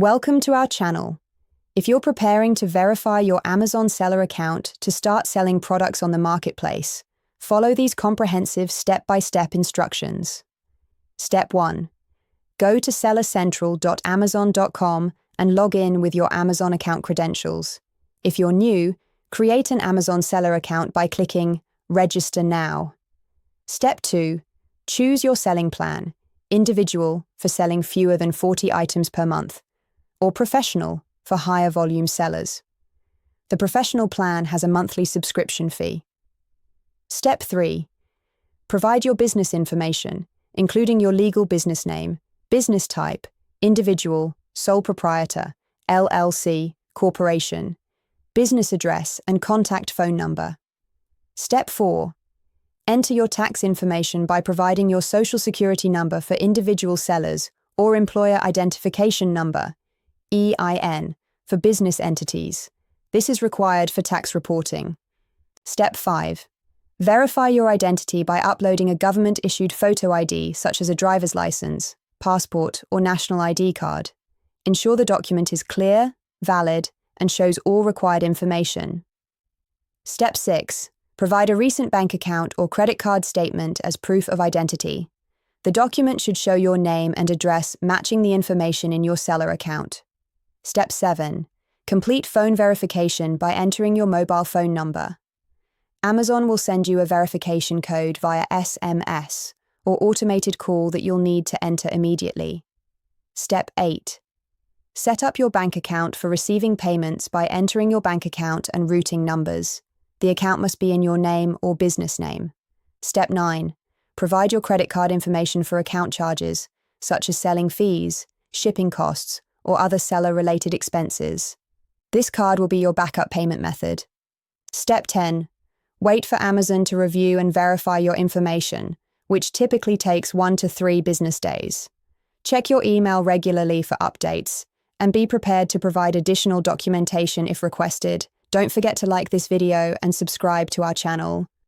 Welcome to our channel. If you're preparing to verify your Amazon seller account to start selling products on the marketplace, follow these comprehensive step-by-step instructions. Step 1. Go to sellercentral.amazon.com and log in with your Amazon account credentials. If you're new, create an Amazon seller account by clicking Register Now. Step 2. Choose your selling plan, individual for selling fewer than 40 items per month, or professional for higher volume sellers. The professional plan has a monthly subscription fee. Step 3. Provide your business information, including your legal business name, business type, individual, sole proprietor, LLC, corporation, business address, and contact phone number. Step 4. Enter your tax information by providing your Social Security number for individual sellers or Employer Identification Number, EIN, for business entities. This is required for tax reporting. Step 5. Verify your identity by uploading a government-issued photo ID such as a driver's license, passport, or national ID card. Ensure the document is clear, valid, and shows all required information. Step 6. Provide a recent bank account or credit card statement as proof of identity. The document should show your name and address matching the information in your seller account. Step 7. Complete phone verification by entering your mobile phone number. Amazon will send you a verification code via SMS or automated call that you'll need to enter immediately. Step 8. Set up your bank account for receiving payments by entering your bank account and routing numbers. The account must be in your name or business name. Step 9. Provide your credit card information for account charges, such as selling fees, shipping costs, or other seller-related expenses. This card will be your backup payment method. Step 10. Wait for Amazon to review and verify your information, which typically takes 1 to 3 business days. Check your email regularly for updates, and be prepared to provide additional documentation if requested. Don't forget to like this video and subscribe to our channel.